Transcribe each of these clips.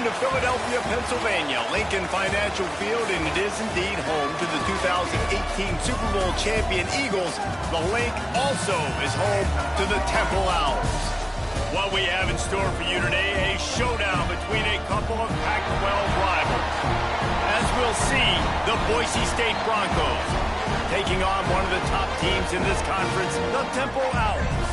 to Philadelphia, Pennsylvania, Lincoln Financial Field, and it is indeed home to the 2018 Super Bowl champion Eagles. The Link also is home to the Temple Owls. What we have in store for you today, a showdown between a couple of Pac-12 rivals. As we'll see, the Boise State Broncos taking on one of the top teams in this conference, the Temple Owls.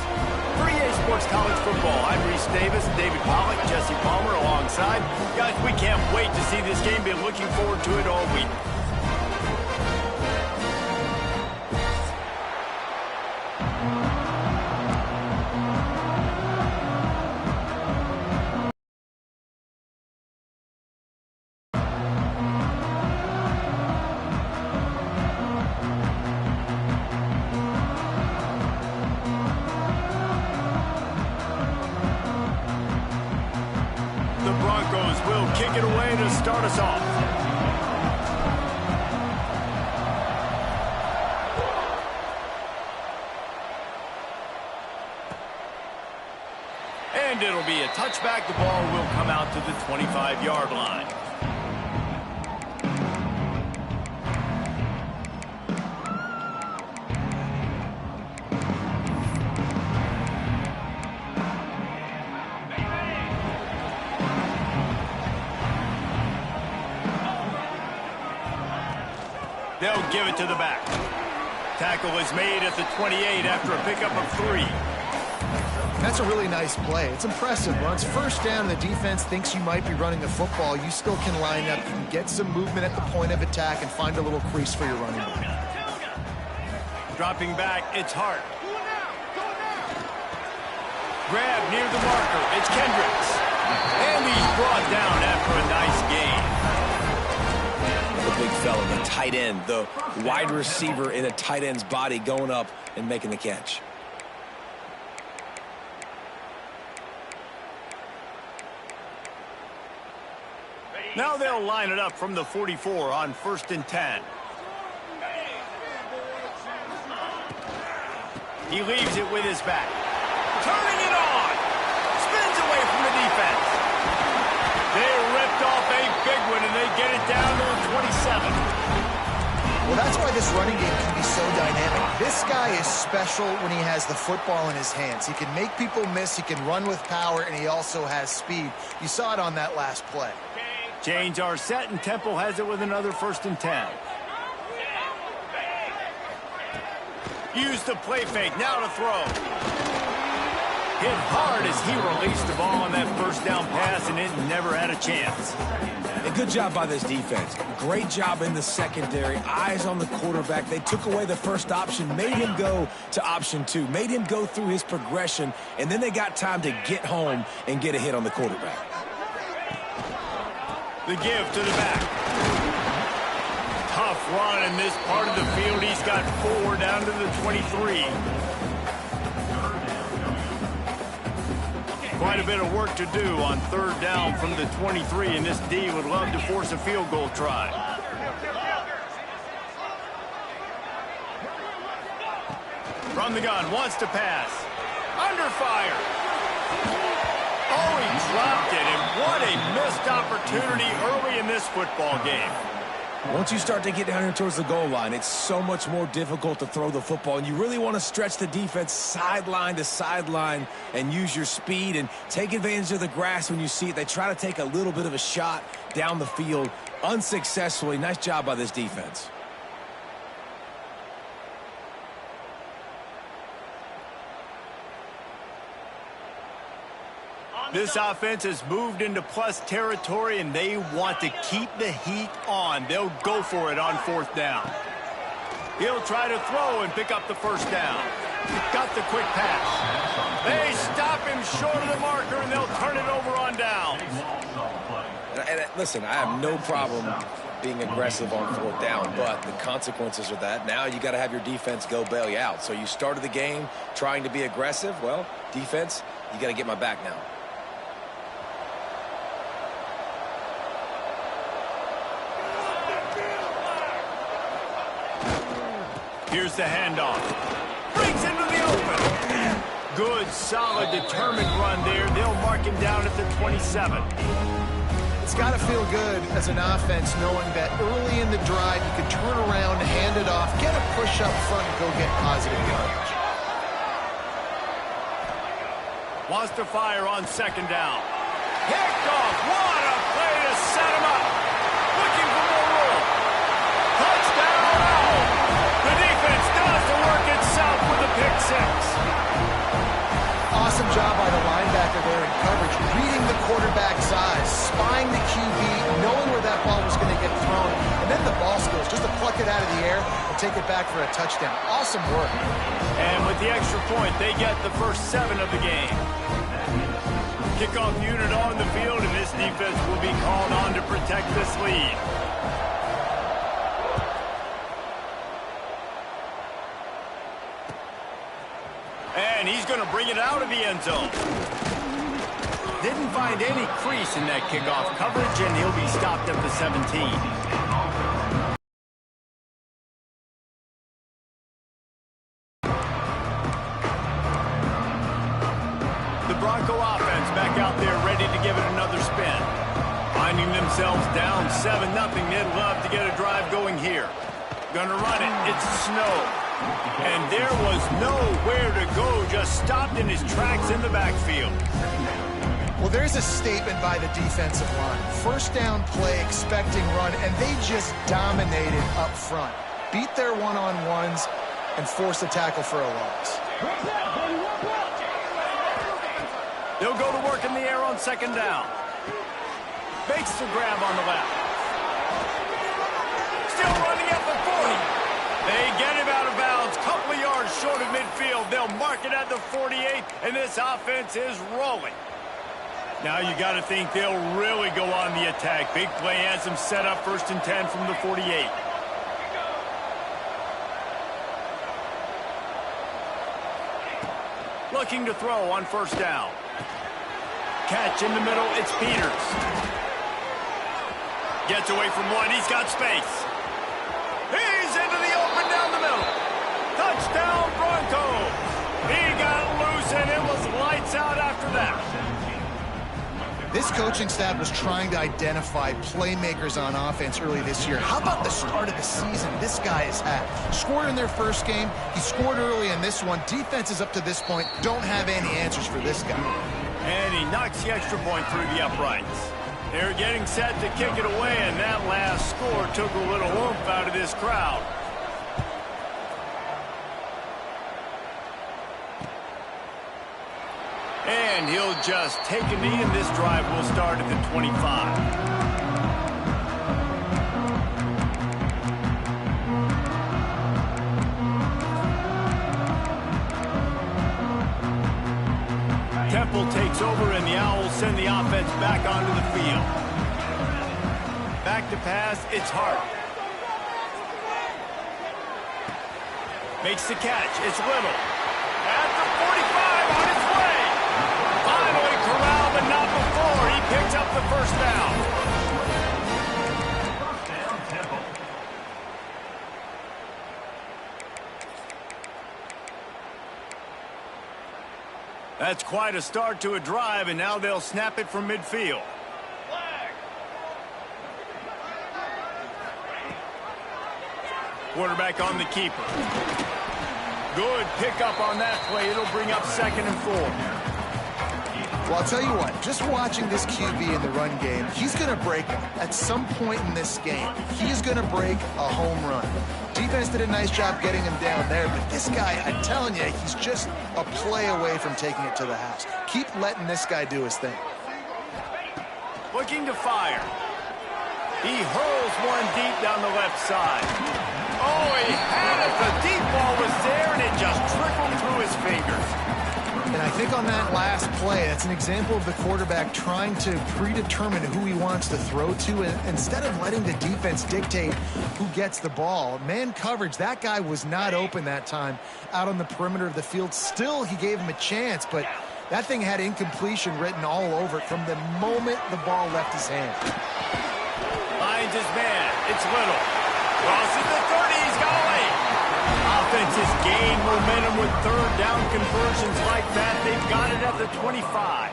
For EA Sports College Football, I'm Reese Davis, David Pollack, Jesse Palmer alongside. Guys, we can't wait to see this game. Been looking forward to it all week. Will kick it away to start us off. And it'll be a touchback. The ball will come out to the 25-yard line. They'll give it to the back. Tackle is made at the 28 after a pickup of 3. That's a really nice play. It's impressive. Once first down, the defense thinks you might be running the football. You still can line up. You can get some movement at the point of attack and find a little crease for your running back. Dropping back, it's Hart. Grab near the marker. It's Kendricks. And he's brought down after a nice gain. The big fella, the tight end, the wide receiver in a tight end's body going up and making the catch. Now they'll line it up from the 44 on 1st and 10. He leaves it with his back. Turning it on. Spins away from the defense. They ripped off a big one, and they get it down to the 27. Well, that's why this running game can be so dynamic. This guy is special when he has the football in his hands. He can make people miss, he can run with power, and he also has speed. You saw it on that last play. Chains are set, and Temple has it with another 1st and 10. Use the play fake, now to throw. Hit hard as he released the ball on that first down pass, and it never had a chance. A good job by this defense. Great job in the secondary. Eyes on the quarterback. They took away the first option, made him go to option 2, made him go through his progression, and then they got time to get home and get a hit on the quarterback. The give to the back. Tough run in this part of the field. He's got 4 down to the 23. Quite a bit of work to do on 3rd down from the 23, and this D would love to force a field goal try. From the gun, wants to pass. Under fire. Oh, he dropped it, and what a missed opportunity early in this football game. Once you start to get down here towards the goal line, it's so much more difficult to throw the football, and you really want to stretch the defense sideline to sideline and use your speed and take advantage of the grass when you see it. They try to take a little bit of a shot down the field unsuccessfully. Nice job by this defense. This offense has moved into plus territory, and they want to keep the heat on. They'll go for it on 4th down. He'll try to throw and pick up the 1st down. Got the quick pass. They stop him short of the marker, and they'll turn it over on downs. And listen, I have no problem being aggressive on 4th down, but the consequences are that now you got to have your defense go bail you out. So you started the game trying to be aggressive. Well, defense, you got to get my back now. Here's the handoff. Brings into the open. Good, solid, determined run there. They'll mark him down at the 27. It's got to feel good as an offense knowing that early in the drive you can turn around, hand it off, get a push up front, and go get positive yardage. Wants to fire on second down. Picked off. What a play to set him up. Looking for more room. Touchdown. The defense does the work itself with a pick six. Awesome job by the linebacker there in coverage, reading the quarterback's eyes, spying the QB, knowing where that ball was going to get thrown, and then the ball skills, just to pluck it out of the air and take it back for a touchdown. Awesome work. And with the extra point, they get the first 7 of the game. Kickoff unit on the field, and this defense will be called on to protect this lead. And he's going to bring it out of the end zone. Didn't find any crease in that kickoff coverage, and he'll be stopped at the 17. The Bronco offense back out there ready to give it another spin. Finding themselves down 7-0, they'd love to get a drive going here. Gonna run it. It's snow. And there was nowhere to go, just stopped in his tracks in the backfield. Well, there's a statement by the defensive line. First down play, expecting run, and they just dominated up front. Beat their one-on-ones and forced a tackle for a loss. They'll go to work in the air on second down. Makes the grab on the left. Still running at the 40. They get him out of bounds, couple of yards short of midfield. They'll mark it at the 48, and this offense is rolling. Now you got to think they'll really go on the attack. Big play has them set up 1st and 10 from the 48. Looking to throw on first down. Catch in the middle, it's Peters. Gets away from one, he's got space. He's into the open down the middle. Touchdown, Bronco. He got loose, and it was lights out after that. This coaching staff was trying to identify playmakers on offense early this year. How about the start of the season this guy has had? Scored in their first game. He scored early in this one. Defenses up to this point don't have any answers for this guy. And he knocks the extra point through the uprights. They're getting set to kick it away, and that last score took a little oomph out of this crowd. And he'll just take a knee, and this drive will start at the 25. Temple takes over, and the Owls send the offense back onto the field. Back to pass, it's Hart. Makes the catch, it's Little. At the 45, on its way. Finally corralled, but not before. He picks up the first down. That's quite a start to a drive, and now they'll snap it from midfield. Quarterback on the keeper. Good pickup on that play. It'll bring up 2nd and 4. Well, I'll tell you what, just watching this QB in the run game, he's going to break them. At some point in this game, he's going to break a home run. Defense did a nice job getting him down there, but this guy, I'm telling you, he's just a play away from taking it to the house. Keep letting this guy do his thing. Looking to fire. He hurls one deep down the left side. Oh, he had it. The deep ball was there, and it just trickled through his fingers. And I think on that last play, that's an example of the quarterback trying to predetermine who he wants to throw to, and instead of letting the defense dictate who gets the ball. Man coverage, that guy was not open that time out on the perimeter of the field. Still, he gave him a chance, but that thing had incompletion written all over it from the moment the ball left his hand. Finds his man. It's Little. Crosses the 30. He's got away. Offense has gained momentum with 3rd down conversions like that. They've got it at the 25.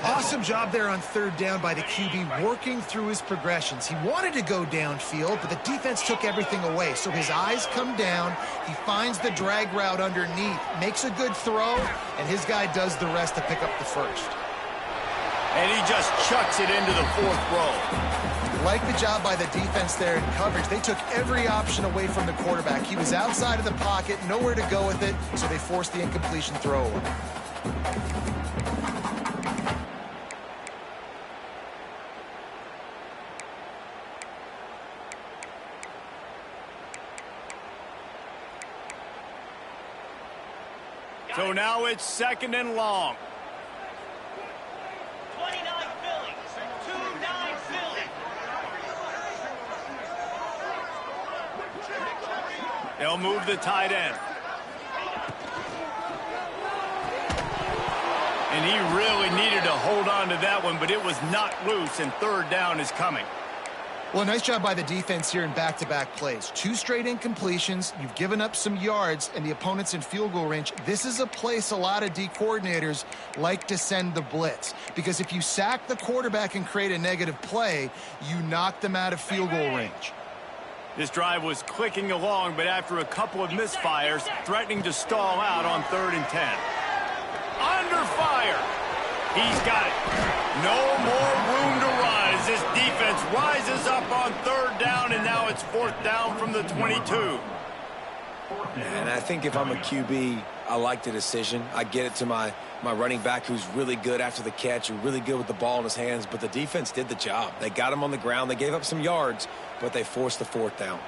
Awesome job there on third down by the QB, working through his progressions. He wanted to go downfield, but the defense took everything away. So his eyes come down, he finds the drag route underneath, makes a good throw, and his guy does the rest to pick up the first. And he just chucks it into the fourth row. Like the job by the defense there in coverage. They took every option away from the quarterback. He was outside of the pocket, nowhere to go with it, so they forced the incompletion throw away. So now it's 2nd and long. 29 Philly. 2-9 Philly. They'll move the tight end. And he really needed to hold on to that one, but it was not loose, and third down is coming. Well, nice job by the defense here in back-to-back plays. 2 straight incompletions. You've given up some yards, and the opponent's in field goal range. This is a place a lot of D coordinators like to send the blitz, because if you sack the quarterback and create a negative play, you knock them out of field goal range. This drive was clicking along, but after a couple of misfires, threatening to stall out on 3rd and 10. Under fire. He's got it. No more room to run as this defense rises up on 3rd down, and now it's 4th down from the 22. And I think if I'm a QB, I like the decision. I get it to my running back who's really good after the catch, who's really good with the ball in his hands, but the defense did the job. They got him on the ground. They gave up some yards, but they forced the 4th down.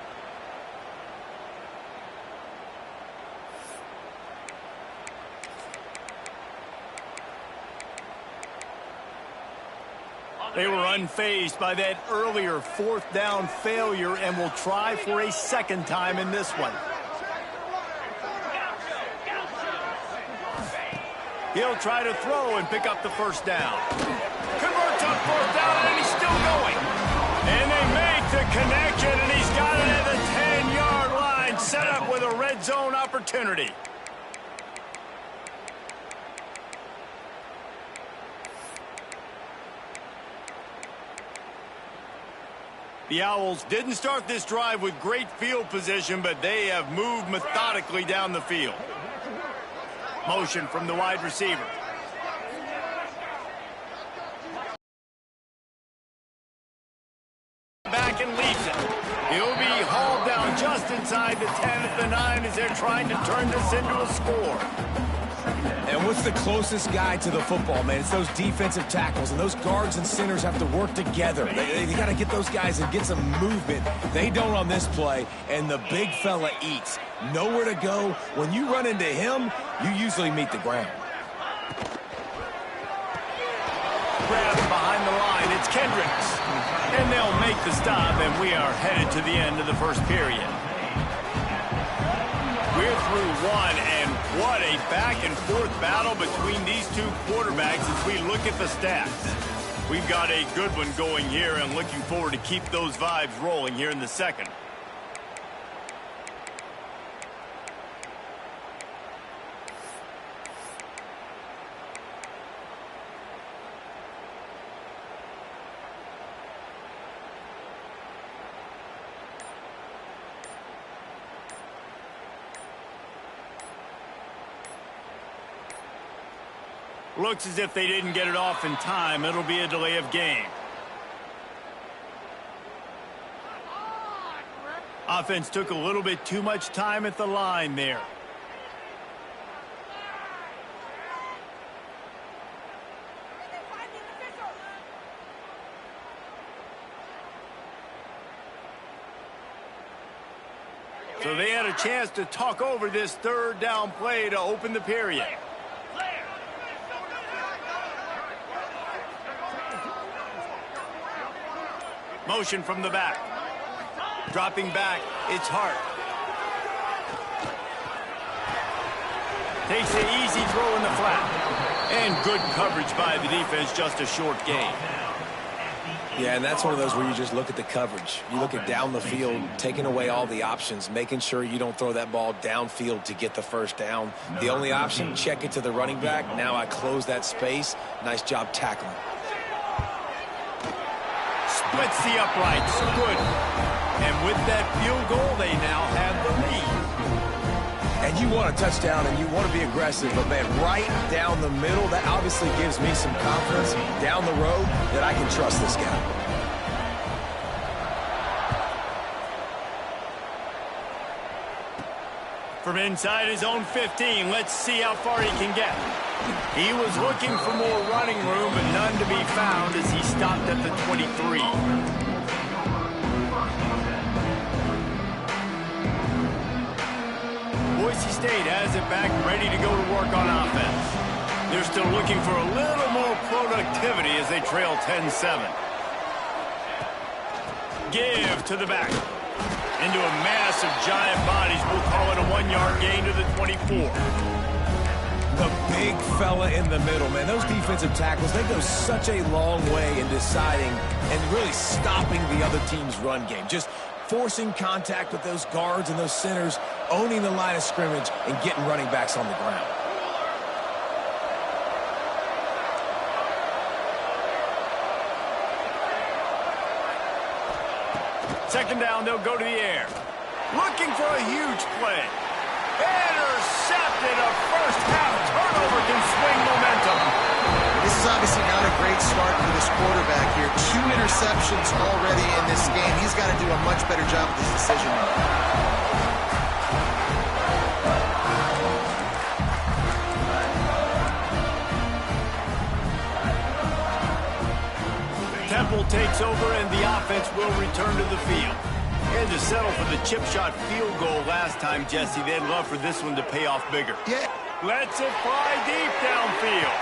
They were unfazed by that earlier 4th down failure and will try for a 2nd time in this one. He'll try to throw and pick up the 1st down. Converts on 4th down, and he's still going. And they make the connection, and he's got it at the 10-yard line, set up with a red zone opportunity. The Owls didn't start this drive with great field position, but they have moved methodically down the field. Motion from the wide receiver. Back and leaves it. He'll be hauled down just inside the 10 at the 9 as they're trying to turn this into a score. And what's the closest guy to the football, man? It's those defensive tackles, and those guards and centers have to work together. They got to get those guys and get some movement. They don't on this play, and the big fella eats. Nowhere to go. When you run into him, you usually meet the ground. Grab behind the line. It's Kendricks. And they'll make the stop, and we are headed to the end of the first period. We're through one, and what a back-and-forth battle between these two quarterbacks as we look at the stats. We've got a good one going here, and looking forward to keep those vibes rolling here in the second. Looks as if they didn't get it off in time. It'll be a delay of game. Offense took a little bit too much time at the line there. So they had a chance to talk over this 3rd down play to open the period. Motion from the back. Dropping back, it's Hart. Takes an easy throw in the flat. And good coverage by the defense, just a short gain. Yeah, and that's one of those where you just look at the coverage. You look at down the field, taking away all the options, making sure you don't throw that ball downfield to get the first down. The only option, check it to the running back. Now I close that space. Nice job tackling. Splits the uprights. Good. And with that field goal, they now have the lead. And you want a touchdown and you want to be aggressive, but man, right down the middle, that obviously gives me some confidence down the road that I can trust this guy. From inside his own 15, let's see how far he can get. He was looking for more running room, but none to be found as he stopped at the 23. Boise State has it back, ready to go to work on offense. They're still looking for a little more productivity as they trail 10-7. Give to the back. Into a mass of giant bodies. We'll call it a 1-yard gain to the 24. The big fella in the middle, man. Those defensive tackles, they go such a long way in deciding and really stopping the other team's run game. Just forcing contact with those guards and those centers, owning the line of scrimmage, and getting running backs on the ground. Second down, they'll go to the air. Looking for a huge play. Intercepted. A first-half turnover can swing momentum. This is obviously not a great start for this quarterback here. 2 interceptions already in this game. He's got to do a much better job with his decision-making. Temple takes over and the offense will return to the field. And to settle for the chip shot field goal last time, Jesse, they'd love for this one to pay off bigger. Yeah. Lets it fly deep downfield.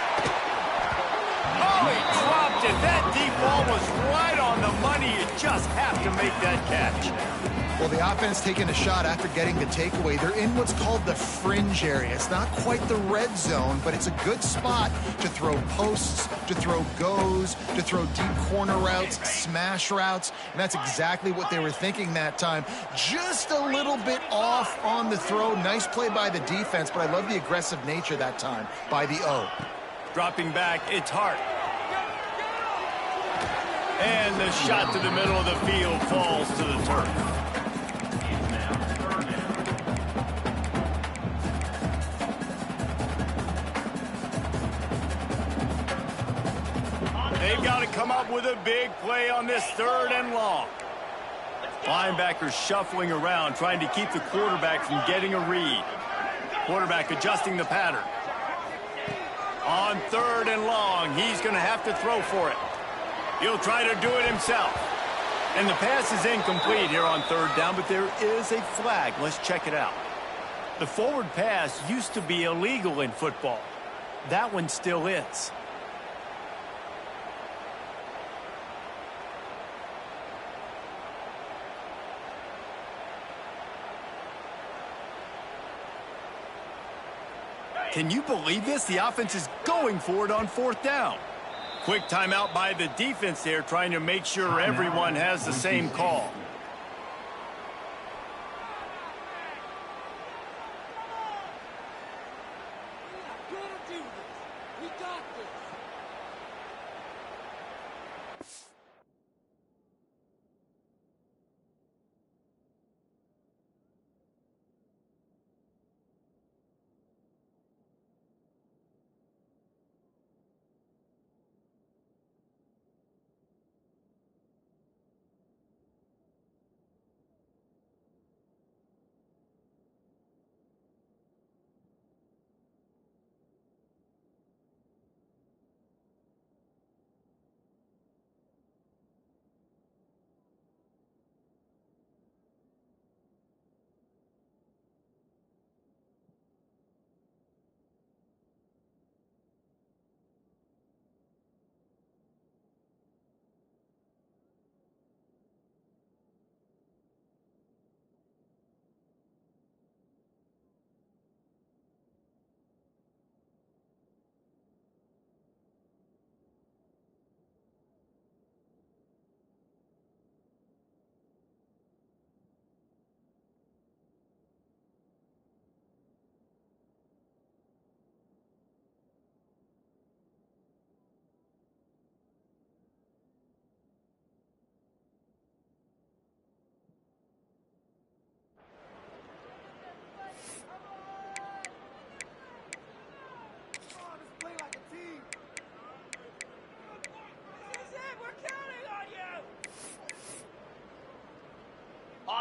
Oh, he dropped it. That deep ball was right on the money. You just have to make that catch. Well, the offense taking a shot after getting the takeaway. They're in what's called the fringe area. It's not quite the red zone, but it's a good spot to throw posts, to throw goes, to throw deep corner routes, smash routes, and that's exactly what they were thinking that time. Just a little bit off on the throw. Nice play by the defense, but I love the aggressive nature that time by the O. Dropping back, it's Hart. And the shot to the middle of the field falls to the turf. They've got to come up with a big play on this 3rd and long. Linebackers shuffling around, trying to keep the quarterback from getting a read. Quarterback adjusting the pattern. On 3rd and long, he's going to have to throw for it. He'll try to do it himself. And the pass is incomplete here on 3rd down, but there is a flag. Let's check it out. The forward pass used to be illegal in football. That one still is. Can you believe this? The offense is going for it on 4th down. Quick timeout by the defense there, trying to make sure everyone has the same call.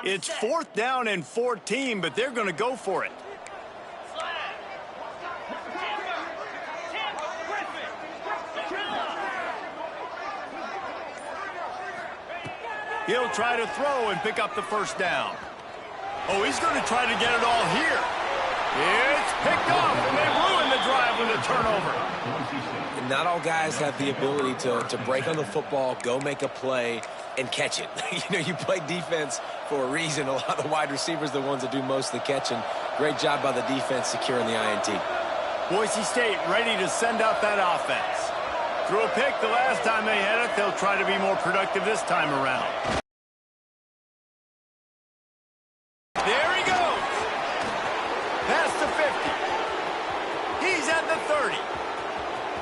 It's 4th down and 14, but they're going to go for it. He'll try to throw and pick up the 1st down. Oh, he's going to try to get it all here. It's picked off, and they ruin the drive with a turnover. And not all guys have the ability to break on the football, go make a play, and catch it. You play defense for a reason. A lot of the wide receivers are the ones that do most of the catching. Great job by the defense securing the INT. Boise State ready to send out that offense. Threw a pick the last time they had it. They'll try to be more productive this time around. There he goes. Past the 50. He's at the 30.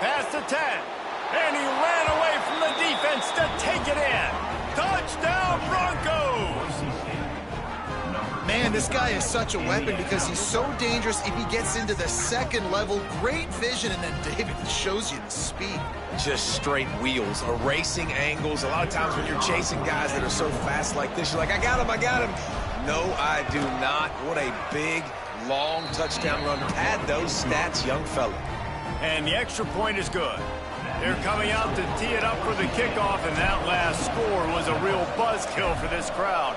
Past the 10. And he ran away from the defense to take it in. Touchdown, Broncos! Man, this guy is such a weapon because he's so dangerous if he gets into the 2nd level. Great vision, and then David shows you the speed. Just straight wheels, erasing angles. A lot of times when you're chasing guys that are so fast like this, you're like, I got him. No, I do not. What a big, long touchdown run. Add those stats, young fella. And the extra point is good. They're coming out to tee it up for the kickoff, and that last score was a real buzzkill for this crowd.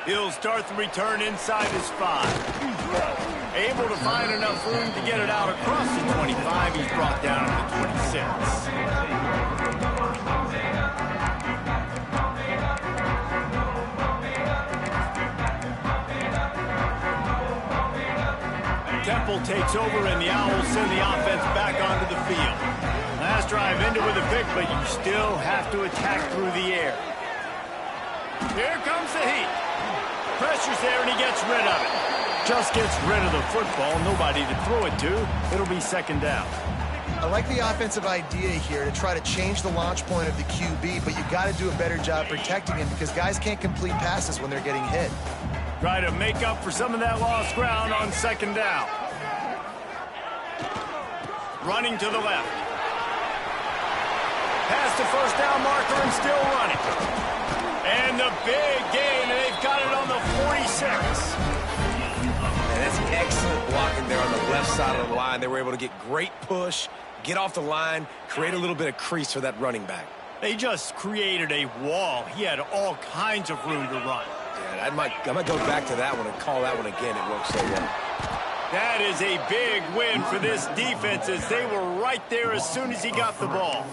He'll start the return inside his 5. Able to find enough room to get it out across the 25. He's brought down to the 26. Temple takes over, and the Owls send the offense back onto the field. Last drive ended with a pick, but you still have to attack through the air. Here comes the heat. Pressure's there, and he gets rid of it. Just gets rid of the football. Nobody to throw it to. It'll be 2nd down. I like the offensive idea here to try to change the launch point of the QB, but you got to do a better job protecting him because guys can't complete passes when they're getting hit. Try to make up for some of that lost ground on 2nd down. Running to the left. Past the 1st down marker and still running. And the big gain, and they've got it on the 46. And that's excellent blocking there on the left side of the line. They were able to get great push, get off the line, create a little bit of crease for that running back. They just created a wall. He had all kinds of room to run. Yeah, I might go back to that one and call that one again. It worked so well. That is a big win for this defense as they were right there as soon as he got the ball.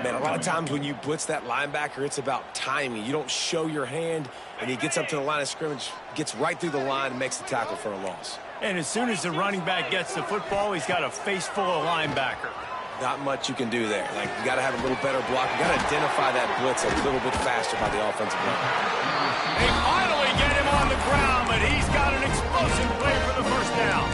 Man, a lot of times when you blitz that linebacker, it's about timing. You don't show your hand, and he gets up to the line of scrimmage, gets right through the line, and makes the tackle for a loss. And as soon as the running back gets the football, he's got a face full of linebacker. Not much you can do there. Like, you got to have a little better block. You got to identify that blitz a little bit faster by the offensive line. They finally get him on the ground, but he's got an explosive play for the 1st down.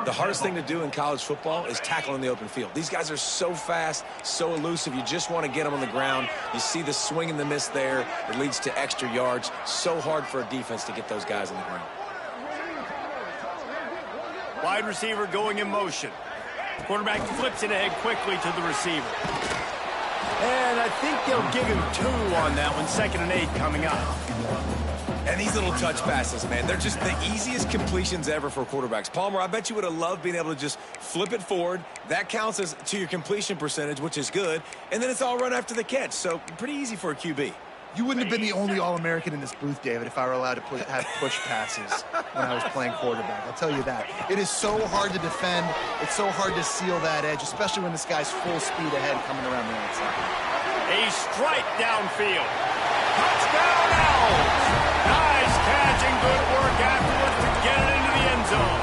The hardest thing to do in college football is tackle in the open field. These guys are so fast, so elusive. You just want to get them on the ground. You see the swing and the miss there. It leads to extra yards. So hard for a defense to get those guys on the ground. Wide receiver going in motion. Quarterback flips it ahead quickly to the receiver. And I think they'll give him 2 on that one. 2nd and 8 coming up. And these little touch passes, man, they're just the easiest completions ever for quarterbacks. Palmer, I bet you would have loved being able to just flip it forward. That counts as to your completion percentage, which is good. And then it's all run after the catch. So pretty easy for a QB. You wouldn't have been the only All-American in this booth, David, if I were allowed to have push passes when I was playing quarterback. I'll tell you that. It is so hard to defend. It's so hard to seal that edge, especially when this guy's full speed ahead coming around the outside. A strike downfield. Touchdown, Owls! Nice catch and good work afterwards to get it into the end zone.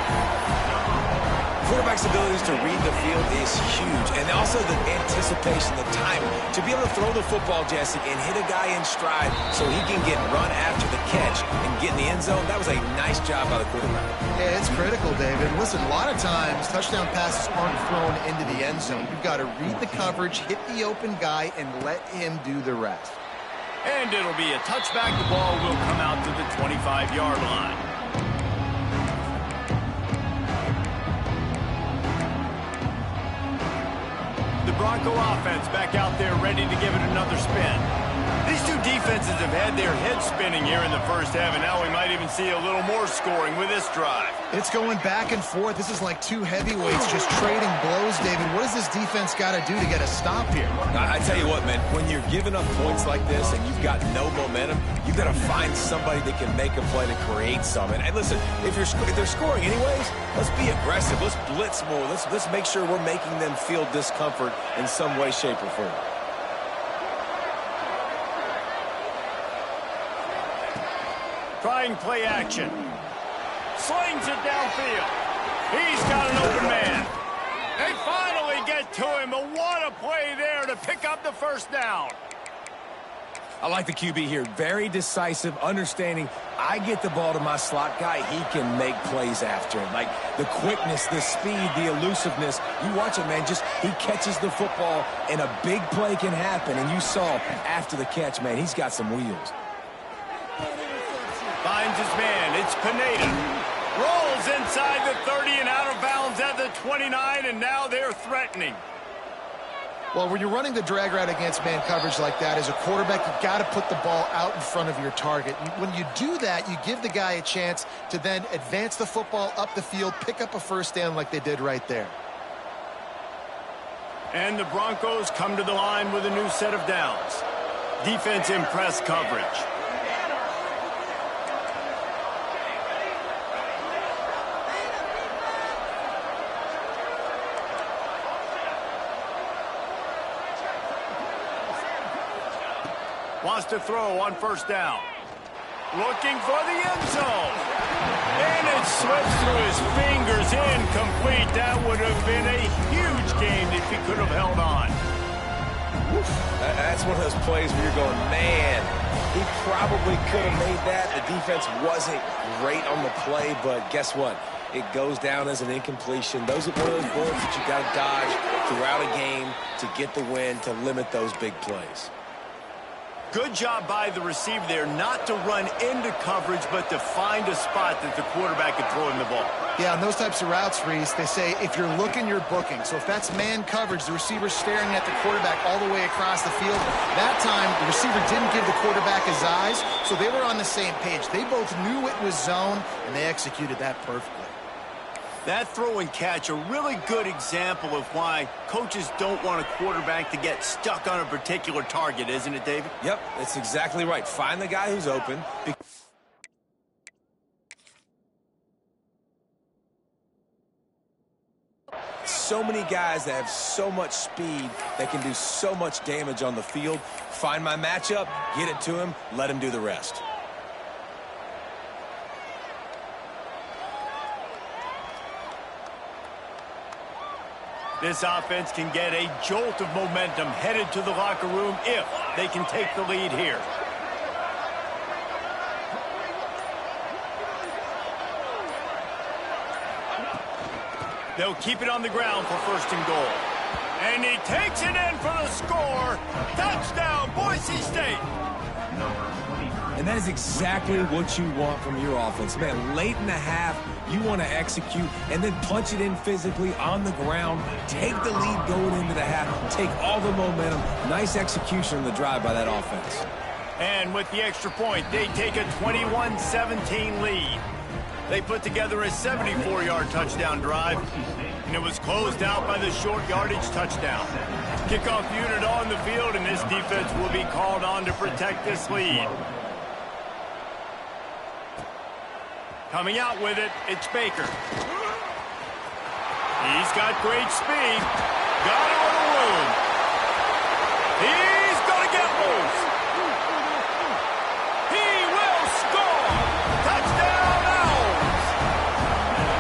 Quarterback's abilities to read the field is huge, and also the anticipation, the timing. To be able to throw the football, Jesse, and hit a guy in stride so he can get run after the catch and get in the end zone, that was a nice job by the quarterback. Yeah, it's critical, David. Listen, a lot of times touchdown passes aren't thrown into the end zone. You've got to read the coverage, hit the open guy, and let him do the rest. And it'll be a touchback. The ball will come out to the 25-yard line. The Broncos Bronco offense back out there ready to give it another spin. These two defenses have had their heads spinning here in the first half, and now we might even see a little more scoring with this drive. It's going back and forth. This is like two heavyweights just trading blows, David. What does this defense got to do to get a stop here? I tell you what, man, when you're giving up points like this and you've got no momentum, you've got to find somebody that can make a play to create something. And listen, if they're scoring anyways, let's be aggressive. Let's blitz more. Let's make sure we're making them feel discomfort in some way, shape, or form. Trying play action. Slings it downfield. He's got an open man. They finally get to him, but what a play there to pick up the first down. I like the QB here. Very decisive, understanding I get the ball to my slot guy, he can make plays after him. Like the quickness, the speed, the elusiveness. You watch it, man, just he catches the football and a big play can happen. And you saw after the catch, man, he's got some wheels. Finds his man. It's Pineda. Rolls inside the 30 and out of bounds at the 29, and now they're threatening. Well, when you're running the drag route against man coverage like that, as a quarterback, you've got to put the ball out in front of your target. When you do that, you give the guy a chance to then advance the football up the field, pick up a first down like they did right there. And the Broncos come to the line with a new set of downs. Defense in press coverage. Wants to throw on first down. Looking for the end zone. And it slips through his fingers, incomplete. That would have been a huge game if he could have held on. That's one of those plays where you're going, man, he probably could have made that. The defense wasn't great on the play, but guess what? It goes down as an incompletion. Those are one of those bullets that you got to dodge throughout a game to get the win, to limit those big plays. Good job by the receiver there not to run into coverage, but to find a spot that the quarterback could throw him the ball. Yeah, on those types of routes, Reese, they say if you're looking, you're booking. So if that's man coverage, the receiver's staring at the quarterback all the way across the field. That time, the receiver didn't give the quarterback his eyes, so they were on the same page. They both knew it was zone, and they executed that perfectly. That throw and catch, a really good example of why coaches don't want a quarterback to get stuck on a particular target, isn't it, David? Yep, that's exactly right. Find the guy who's open. So many guys that have so much speed that can do so much damage on the field. Find my matchup, get it to him, let him do the rest. This offense can get a jolt of momentum headed to the locker room if they can take the lead here. They'll keep it on the ground for first and goal. And he takes it in for the score. Touchdown, Boise State. And that is exactly what you want from your offense. Man, late in the half, you want to execute and then punch it in physically on the ground. Take the lead going into the half. Take all the momentum. Nice execution on the drive by that offense. And with the extra point, they take a 21-17 lead. They put together a 74-yard touchdown drive, and it was closed out by the short yardage touchdown. Kickoff unit on the field, and this defense will be called on to protect this lead. Coming out with it, it's Baker. He's got great speed. Got him on the room. He's going to get loose. He will score. Touchdown, Owls.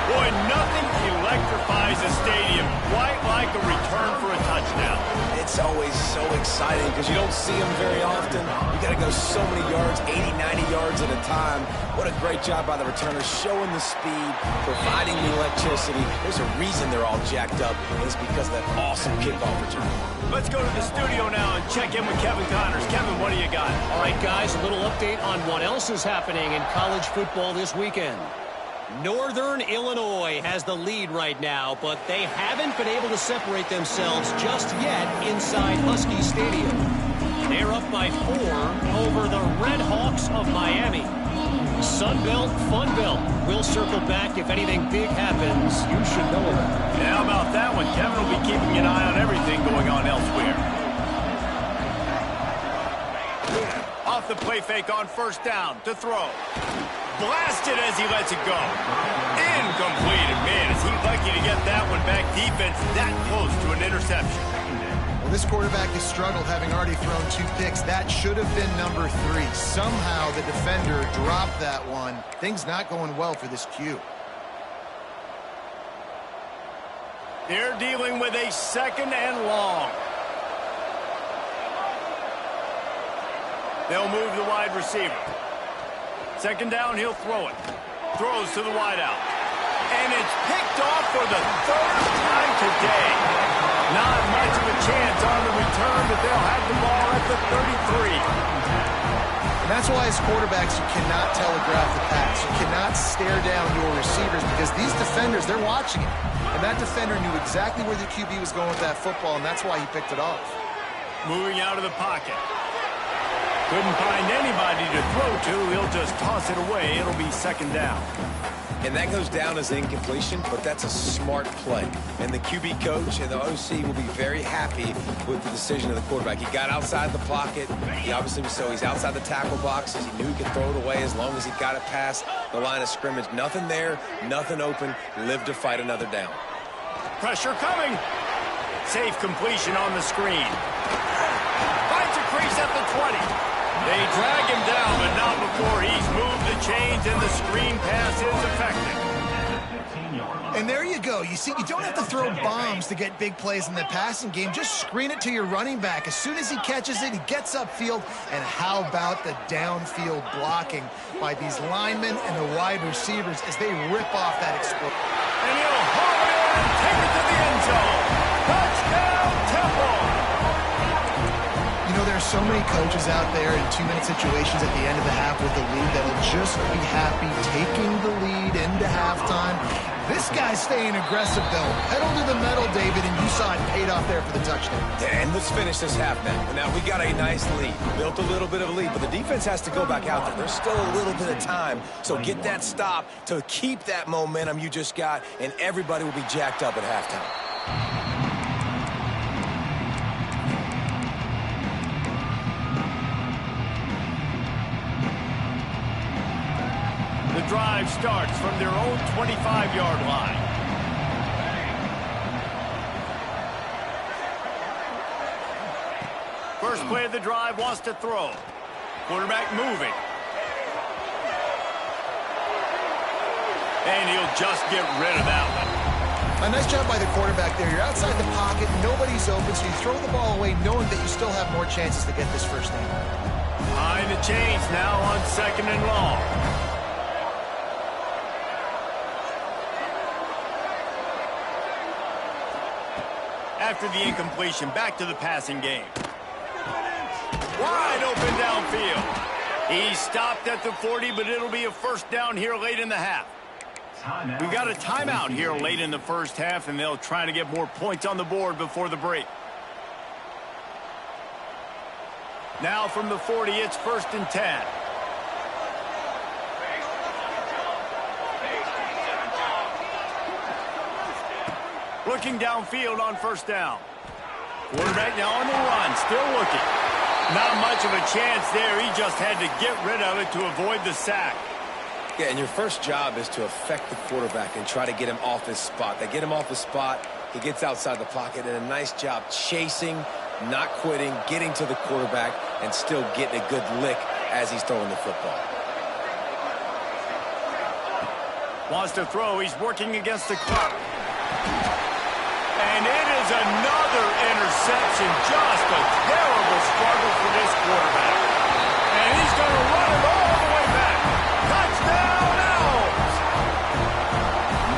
Boy, nothing electrifies a stadium quite like a return for a touchdown. It's always so exciting because you don't see them very often. You got to go so many yards, 80, 90 yards at a time. What a great job by the returners, showing the speed, providing the electricity. There's a reason they're all jacked up, and it's because of that awesome kickoff return. Let's go to the studio now and check in with Kevin Connors. Kevin, what do you got? All right, guys, a little update on what else is happening in college football this weekend. Northern Illinois has the lead right now, but they haven't been able to separate themselves just yet inside Husky Stadium. They're up by 4 over the Red Hawks of Miami. Sunbelt, Funbelt. We'll circle back if anything big happens. You should know about it. Yeah, how about that one? Kevin will be keeping an eye on everything going on elsewhere. Off the play fake on first down to throw. Blasted as he lets it go. Incomplete. And man, is he lucky to get that one back. Defense that close to an interception. Well, this quarterback has struggled, having already thrown 2 picks. That should have been number 3. Somehow the defender dropped that one. Things not going well for this Q. They're dealing with a 2nd and long. They'll move the wide receiver. 2nd down, he'll throw it. Throws to the wideout. And it's picked off for the 3rd time today. Not much of a chance on the return, but they'll have the ball at the 33. And that's why as quarterbacks you cannot telegraph the pass. You cannot stare down your receivers because these defenders, they're watching it. And that defender knew exactly where the QB was going with that football, and that's why he picked it off. Moving out of the pocket. Couldn't find anybody to throw to. He'll just toss it away. It'll be 2nd down. And that goes down as incompletion, but that's a smart play. And the QB coach and the OC will be very happy with the decision of the quarterback. He got outside the pocket. He obviously was so he's outside the tackle boxes. He knew he could throw it away as long as he got it past the line of scrimmage. Nothing there, nothing open. Live to fight another down. Pressure coming. Safe completion on the screen. Finds a crease at the 20. They drag him down, but not before he's moved the chains and the screen pass is effective. And there you go. You see, you don't have to throw bombs to get big plays in the passing game. Just screen it to your running back. As soon as he catches it, he gets upfield. And how about the downfield blocking by these linemen and the wide receivers as they rip off that explosion. And he'll haul it in and take it to the end zone. Touchdown, Temple! You know, there are so many coaches out there in 2-minute situations at the end of the half with the lead that'll just be happy taking the lead into halftime. This guy's staying aggressive, though. Pedal to the metal, David, and you saw it paid off there for the touchdown. And let's finish this half now. Now, we got a nice lead. Built a little bit of a lead, but the defense has to go back out there. There's still a little bit of time. So get that stop to keep that momentum you just got, and everybody will be jacked up at halftime. The drive starts from their own 25-yard line. First play of the drive wants to throw. Quarterback moving. And he'll just get rid of that one. A nice job by the quarterback there. You're outside the pocket, nobody's open, so you throw the ball away knowing that you still have more chances to get this first down. Behind the chains now on 2nd and long. After the incompletion, back to the passing game. Wide open downfield. He stopped at the 40, but it'll be a first down here late in the half. We've got a timeout here late in the first half, and they'll try to get more points on the board before the break. Now from the 40, it's 1st and 10. Looking downfield on first down. Quarterback now on the run, still looking. Not much of a chance there. He just had to get rid of it to avoid the sack. Yeah, and your first job is to affect the quarterback and try to get him off his spot. They get him off the spot, he gets outside the pocket, and a nice job chasing, not quitting, getting to the quarterback, and still getting a good lick as he's throwing the football. Wants to throw. He's working against the clock. And it is another interception. Just a terrible struggle for this quarterback. And he's going to run it all the way back. Touchdown, Owls!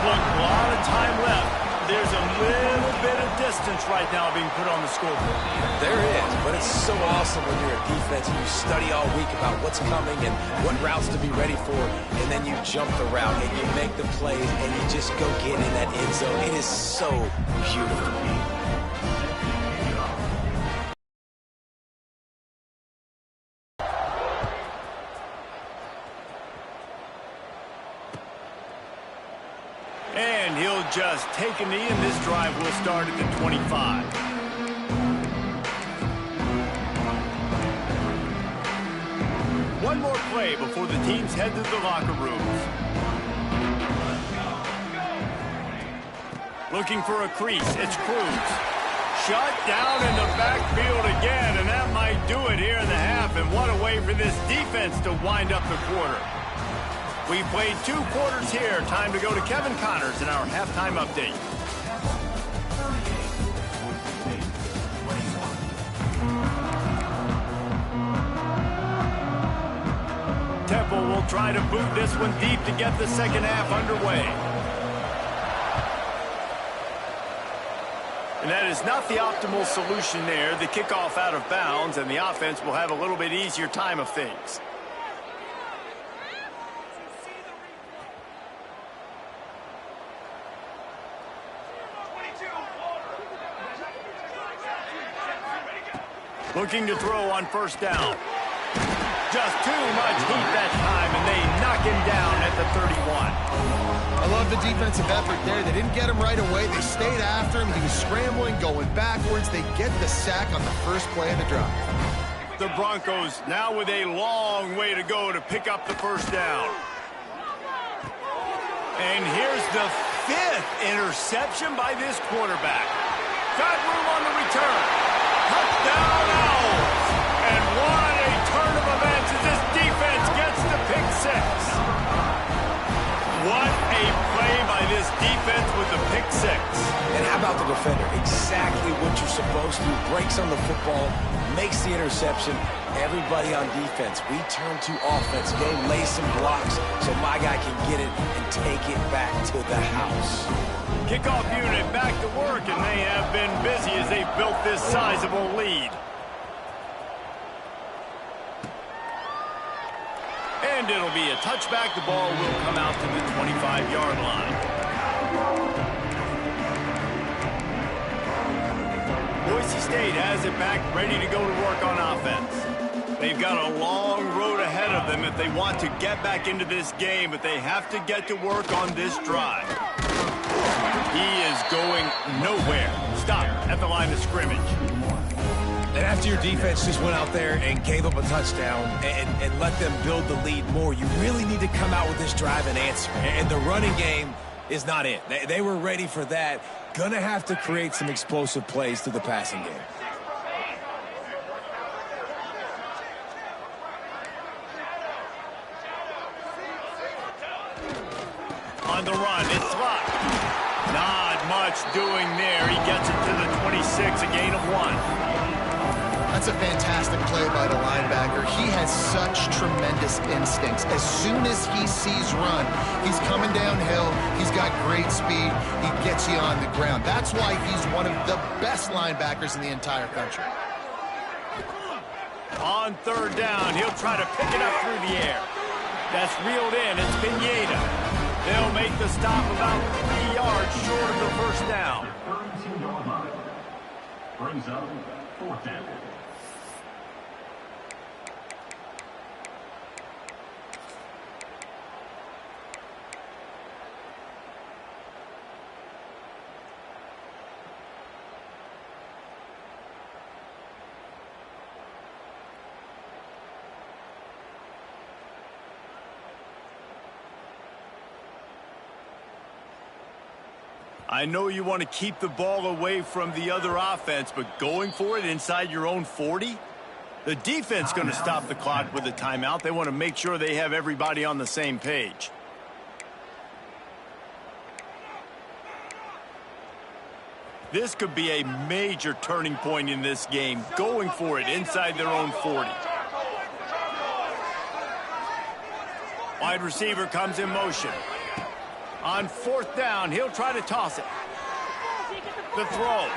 Look, a lot of time left. There's a little bit of distance distance right now being put on the scoreboard. There is, but it's so awesome when you're a defense and you study all week about what's coming and what routes to be ready for, and then you jump the route and you make the plays and you just go get in that end zone. It is so beautiful. And he'll just take a knee, and this drive will start at the 25. One more play before the teams head to the locker rooms. Looking for a crease. It's Cruz. Shut down in the backfield again, and that might do it here in the half. And what a way for this defense to wind up the quarter. We played 2 quarters here. Time to go to Kevin Connors in our halftime update. Temple will try to boot this one deep to get the second half underway. And that is not the optimal solution there. The kickoff out of bounds, and the offense will have a little bit easier time of things. Looking to throw on first down. Just too much heat that time, and they knock him down at the 31. I love the defensive effort there. They didn't get him right away. They stayed after him. He was scrambling, going backwards. They get the sack on the first play of the drive. The Broncos now with a long way to go to pick up the first down. And here's the 5th interception by this quarterback. Got room on the return. Touchdown Owls. And what a turn of events as this defense gets the pick 6. What a play by this defense with the pick 6. And how about the defender? Exactly what you're supposed to. Breaks on the football, makes the interception. Everybody on defense, we turn to offense. Go lay some blocks so my guy can get it and take it back to the house. Kickoff unit back to work, and they have been busy as they built this sizable lead. And it'll be a touchback. The ball will come out to the 25-yard line. Boise State has it back, ready to go to work on offense. They've got a long road ahead of them if they want to get back into this game, but they have to get to work on this drive. He is going nowhere. Stop at the line of scrimmage. And after your defense just went out there and gave up a touchdown and let them build the lead more, you really need to come out with this drive and answer. And the running game is not it. They were ready for that. Gonna have to create some explosive plays through the passing game. On the run, it's locked. Not much doing there. He gets it to the 26, a gain of 1. That's a fantastic play by the linebacker. He has such tremendous instincts. As soon as he sees run, he's coming downhill. He's got great speed. He gets you on the ground. That's why he's one of the best linebackers in the entire country. On third down, he'll try to pick it up through the air. That's reeled in. It's Pineda. They'll make the stop about 3 yards short of the first down. Brings up fourth down. I know you want to keep the ball away from the other offense, but going for it inside your own 40? The defense going to stop the clock with a timeout. They want to make sure they have everybody on the same page. This could be a major turning point in this game, going for it inside their own 40. Wide receiver comes in motion. On fourth down, he'll try to toss it. The throw.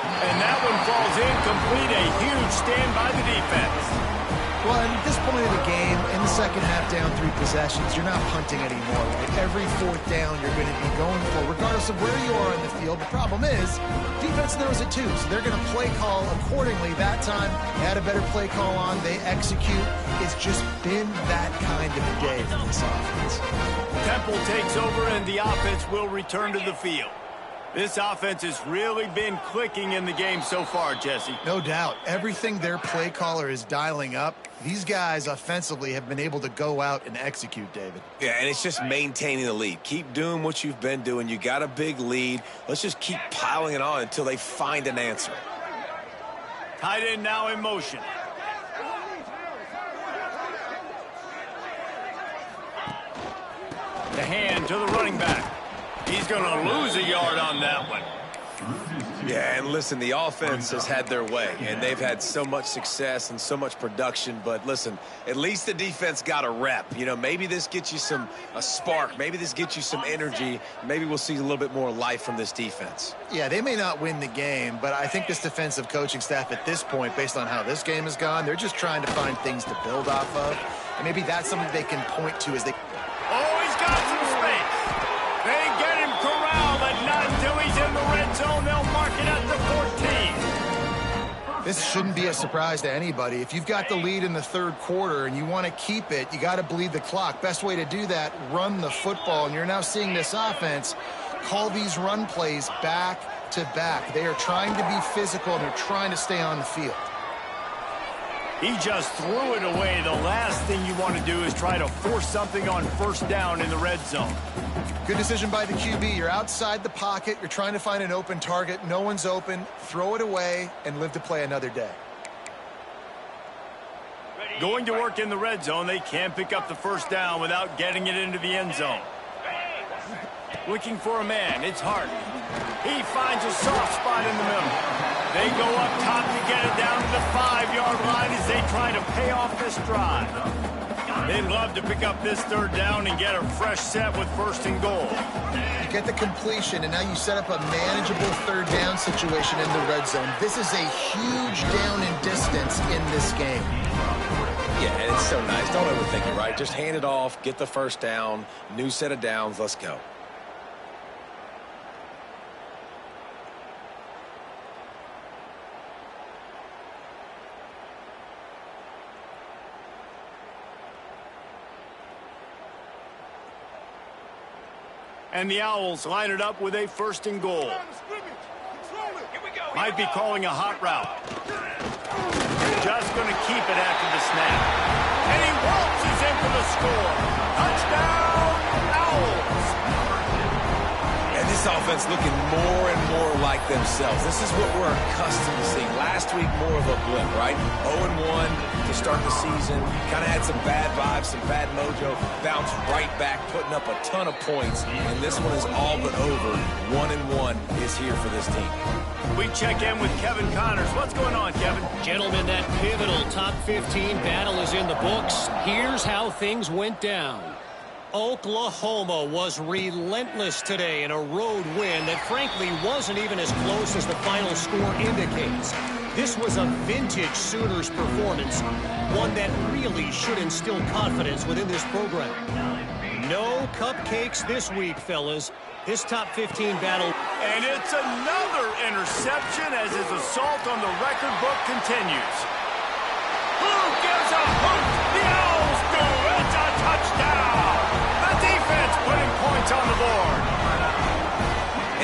And that one falls incomplete. A huge stand by the defense. Well, at this point of the game, in the second half down 3 possessions, you're not punting anymore, right? Every fourth down you're going to be going for, regardless of where you are on the field. The problem is, defense knows it too, so they're going to play call accordingly. That time, they had a better play call on. They execute. It's just been that kind of day for this offense. Temple takes over, and the offense will return to the field. This offense has really been clicking in the game so far, Jesse. No doubt. Everything their play caller is dialing up, these guys offensively have been able to go out and execute, David. Yeah, and it's just maintaining the lead. Keep doing what you've been doing. You got a big lead. Let's just keep piling it on until they find an answer. Tight end now in motion. The hand to the running back. He's going to lose a yard on that one. Yeah, and listen, the offense has had their way, and they've had so much success and so much production. But listen, at least the defense got a rep. You know, maybe this gets you a spark. Maybe this gets you some energy. Maybe we'll see a little bit more life from this defense. Yeah, they may not win the game, but I think this defensive coaching staff at this point, based on how this game has gone, they're just trying to find things to build off of. And maybe that's something they can point to as they... Oh, he's got some space. They get him corralled, but not until he's in the red zone. They'll mark it at the 14. This shouldn't be a surprise to anybody. If you've got the lead in the third quarter and you want to keep it, you got to bleed the clock. Best way to do that, run the football. And you're now seeing this offense call these run plays back to back. They are trying to be physical, and they're trying to stay on the field. He just threw it away. The last thing you want to do is try to force something on first down in the red zone. Good decision by the QB. You're outside the pocket. You're trying to find an open target. No one's open. Throw it away and live to play another day. Going to work in the red zone. They can't pick up the first down without getting it into the end zone. Looking for a man. It's Hart. He finds a soft spot in the middle. They go up top to get it down to the 5-yard line as they try to pay off this drive. They'd love to pick up this third down and get a fresh set with first and goal. You get the completion, and now you set up a manageable third down situation in the red zone. This is a huge down in distance in this game. Yeah, and it's so nice. Don't overthink it, right? Just hand it off, get the first down, new set of downs, let's go. And the Owls line it up with a first and goal. Might be calling a hot route. Just going to keep it after the snap. And he waltzes in for the score. Touchdown, Owls. And this offense looking more and more like themselves. This is what we're accustomed to seeing. Last week, more of a blip, right? 0-1 to start the season. Kind of had some bad vibes, some bad mojo. Bounced right back, putting up a ton of points. And this one is all but over. 1-1 is here for this team. We check in with Kevin Connors. What's going on, Kevin? Gentlemen, that pivotal top 15 battle is in the books. Here's how things went down. Oklahoma was relentless today in a road win that frankly wasn't even as close as the final score indicates. This was a vintage Sooners performance, one that really should instill confidence within this program. No cupcakes this week, fellas. This top 15 battle. And it's another interception as his assault on the record book continues. Who gives a hoot? The Owls do. It's a touchdown. The defense putting points on the board.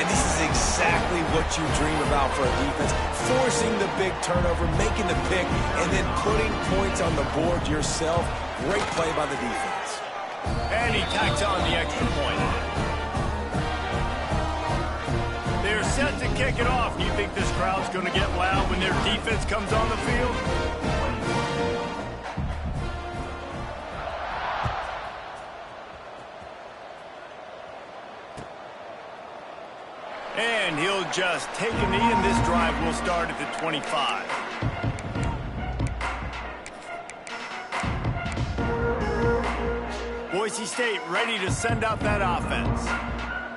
And this is exactly what you dream about for a defense. Forcing the big turnover, making the pick, and then putting points on the board yourself. Great play by the defense. And he tacks on the extra point. They're set to kick it off. Do you think this crowd's going to get loud when their defense comes on the field? And he'll just take a knee, and this drive will start at the 25. Boise State ready to send out that offense.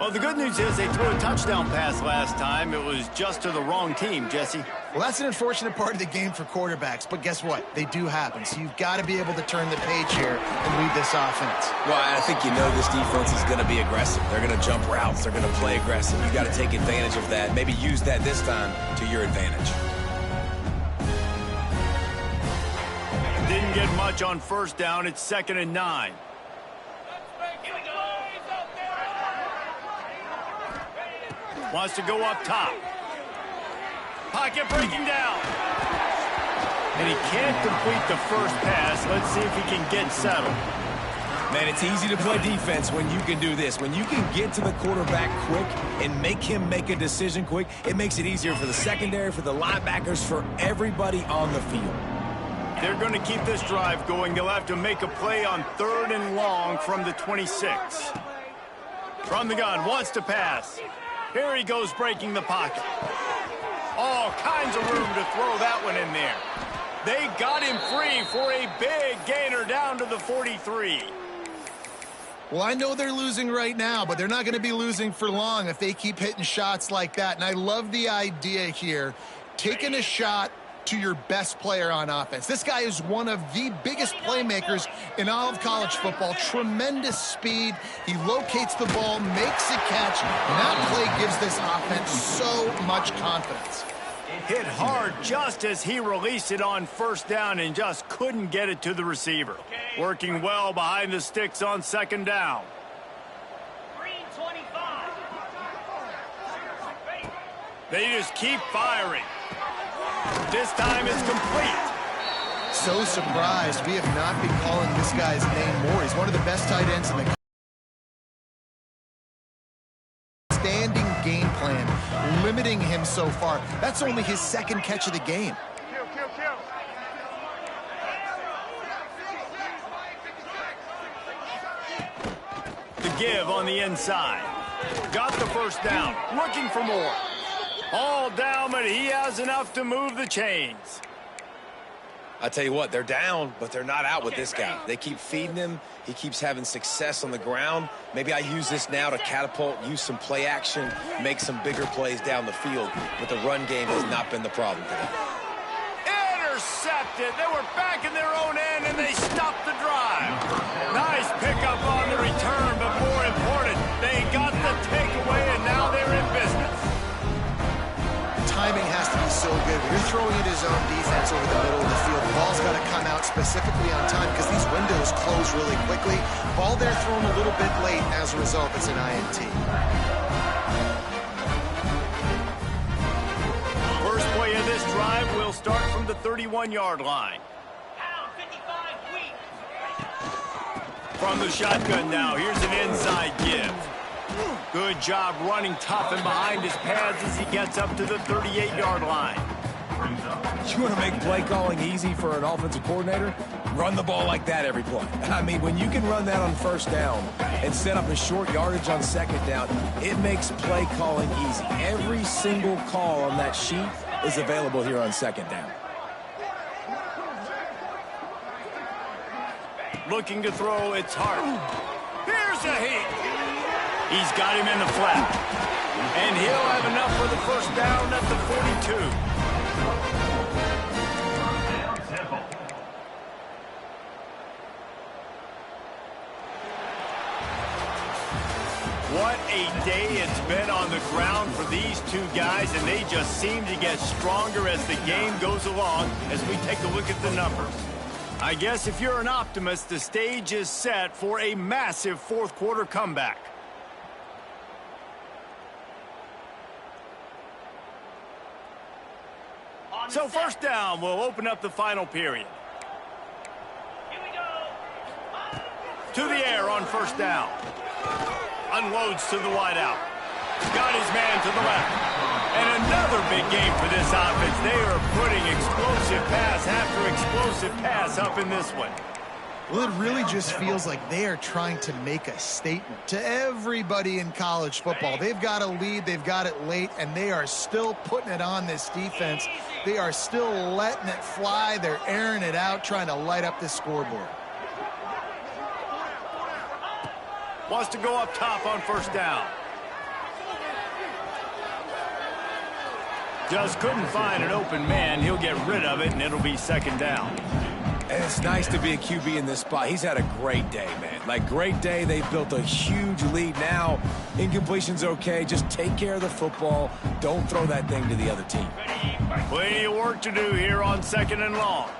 Well, the good news is they threw a touchdown pass last time. It was just to the wrong team, Jesse. Well, that's an unfortunate part of the game for quarterbacks, but guess what? They do happen, so you've got to be able to turn the page here and lead this offense. Well, I think you know this defense is going to be aggressive. They're going to jump routes. They're going to play aggressive. You've got to take advantage of that. Maybe use that this time to your advantage. Didn't get much on first down. It's 2nd and 9. Wants to go up top. Pocket breaking down. And he can't complete the first pass. Let's see if he can get settled. Man, it's easy to play defense when you can do this. When you can get to the quarterback quick and make him make a decision quick, it makes it easier for the secondary, for the linebackers, for everybody on the field. They're going to keep this drive going. They'll have to make a play on 3rd and long from the 26. From the gun, wants to pass. Here he goes breaking the pocket. All kinds of room to throw that one in there. They got him free for a big gainer down to the 43. Well, I know they're losing right now, but they're not going to be losing for long if they keep hitting shots like that. And I love the idea here, taking a shot to your best player on offense. This guy is one of the biggest playmakers in all of college football. Tremendous speed. He locates the ball, makes a catch, and that play gives this offense so much confidence. Hit hard just as he released it on first down and just couldn't get it to the receiver. Working well behind the sticks on 2nd down. Green 25. They just keep firing. This time it's complete. So surprised we have not been calling this guy's name more. He's one of the best tight ends in the standing game plan, limiting him so far. That's only his 2nd catch of the game. The give on the inside. Got the first down. Looking for more. All down, but he has enough to move the chains. I tell you what, they're down, but they're not out with this guy. They keep feeding him. He keeps having success on the ground. Maybe I use this now to catapult, use some play action, make some bigger plays down the field. But the run game has not been the problem today. Intercepted. They were back in their own end, and they stopped the drive. Nice pickup on the return, but more important, they got the takeaway, and now they're in business. Timing has to be so good. When you're throwing at his own defense over the middle of the field, the ball's got to come out specifically on time because these windows close really quickly. Ball there thrown a little bit late, and as a result, it's an INT. First play of this drive will start from the 31-yard line. Pound 55 weak. From the shotgun now, here's an inside give. Good job running tough and behind his pads as he gets up to the 38-yard line. You want to make play calling easy for an offensive coordinator? Run the ball like that every play. I mean, when you can run that on first down and set up a short yardage on 2nd down, it makes play calling easy. Every single call on that sheet is available here on 2nd down. Looking to throw, it's Hart. Here's a hit. He's got him in the flat. And he'll have enough for the first down at the 42. What a day it's been on the ground for these two guys, and they just seem to get stronger as the game goes along as we take a look at the numbers. I guess if you're an optimist, the stage is set for a massive 4th quarter comeback. So first down will open up the final period. Here we go. To the air on first down. Unloads to the wideout. Got his man to the left. And another big game for this offense. They are putting explosive pass after explosive pass up in this one. Well, it really just feels like they are trying to make a statement to everybody in college football. They've got a lead, they've got it late, and they are still putting it on this defense. They are still letting it fly. They're airing it out, trying to light up this scoreboard. Wants to go up top on first down. Just couldn't find an open man. He'll get rid of it, and it'll be second down. And it's nice to be a QB in this spot. He's had a great day, man. Like, great day. They've built a huge lead now. Incompletion's okay. Just take care of the football. Don't throw that thing to the other team. Plenty of work to do here on second and long.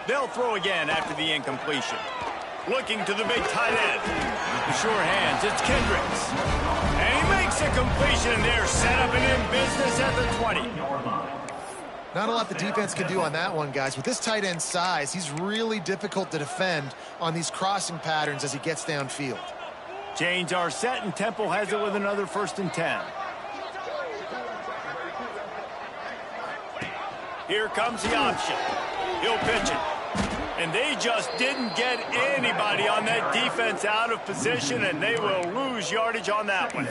They'll throw again after the incompletion. Looking to the big tight end. The sure hands, it's Kendricks. And he makes a completion, and they're set up and in business at the 20. Not a lot the defense can do on that one, guys. With this tight end size, he's really difficult to defend on these crossing patterns as he gets downfield. Change our set, and Temple has it with another 1st and 10. Here comes the option. He'll pitch it. And they just didn't get anybody on that defense out of position, and they will lose yardage on that one.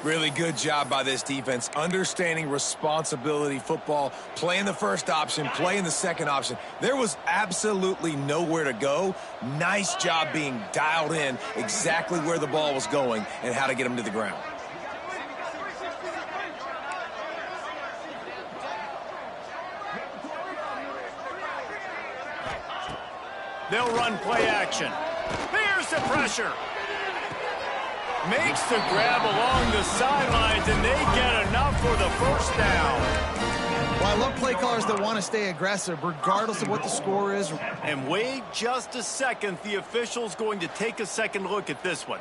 Really good job by this defense, understanding responsibility football, playing the first option, playing the second option. There was absolutely nowhere to go. Nice job being dialed in exactly where the ball was going and how to get him to the ground. They'll run play action. Here's the pressure. Makes the grab along the sidelines, and they get enough for the first down. Well, I love play callers that want to stay aggressive, regardless of what the score is. And wait just a second. The official's going to take a second look at this one.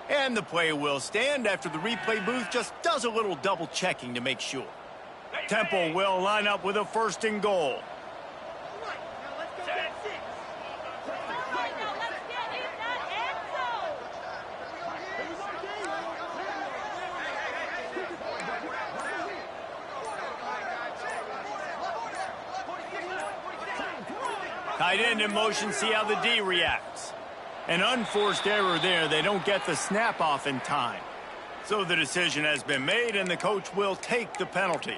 And the play will stand after the replay booth just does a little double checking to make sure. Temple will line up with a 1st and goal. Tight end in motion, see how the D reacts. An unforced error there. They don't get the snap off in time. So the decision has been made, and the coach will take the penalty.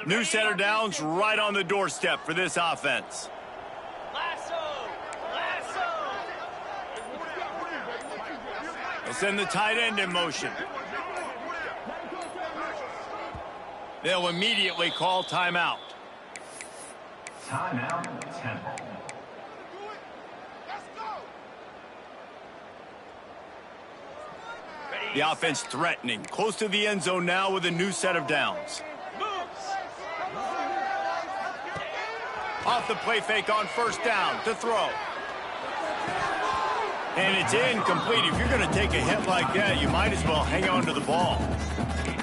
New set of downs right on the doorstep for this offense. They'll send the tight end in motion. They'll immediately call timeout. Timeout, Temple. The offense threatening. Close to the end zone now with a new set of downs. Off the play fake on 1st down to throw. And it's incomplete. If you're going to take a hit like that, you might as well hang on to the ball.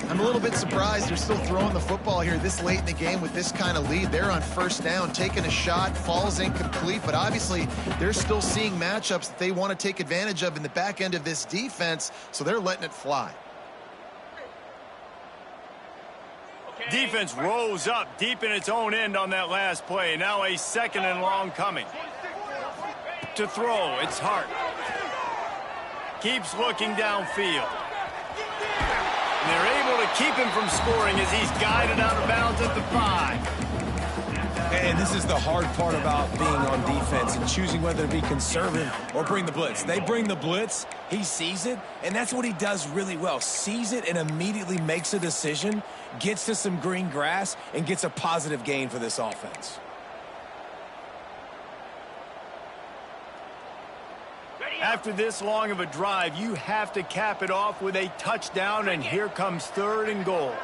I'm a little bit surprised they're still throwing the football here this late in the game with this kind of lead. They're on 1st down, taking a shot, falls incomplete, but obviously they're still seeing matchups that they want to take advantage of in the back end of this defense, so they're letting it fly. Defense rose up deep in its own end on that last play. Now a 2nd and long coming. To throw, it's Hart. Keeps looking downfield. And they're able to keep him from scoring as he's guided out of bounds at the 5. And this is the hard part about being on defense and choosing whether to be conservative or bring the blitz. They bring the blitz, he sees it, and that's what he does really well. Sees it and immediately makes a decision, gets to some green grass, and gets a positive gain for this offense. After this long of a drive, you have to cap it off with a touchdown, and here comes 3rd and goal.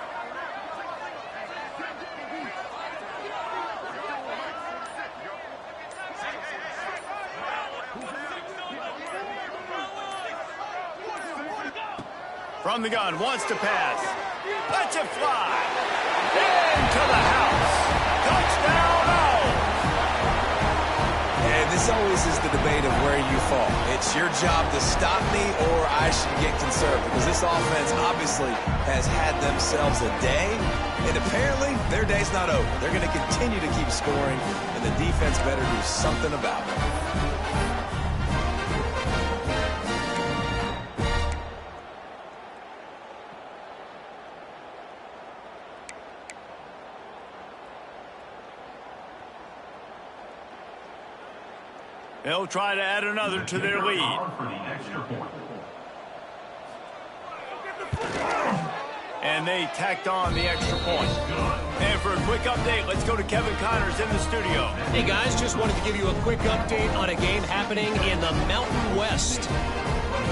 From the gun, wants to pass. Lets it fly. Into the house. Touchdown, this always is the debate of where you fall. It's your job to stop me or I should get conservative, because this offense obviously has had themselves a day, and apparently their day's not over. They're going to continue to keep scoring, and the defense better do something about it. They'll try to add another to their lead. For the extra point. And they tacked on the extra point. And for a quick update, let's go to Kevin Connors in the studio. Hey, guys, just wanted to give you a quick update on a game happening in the Mountain West.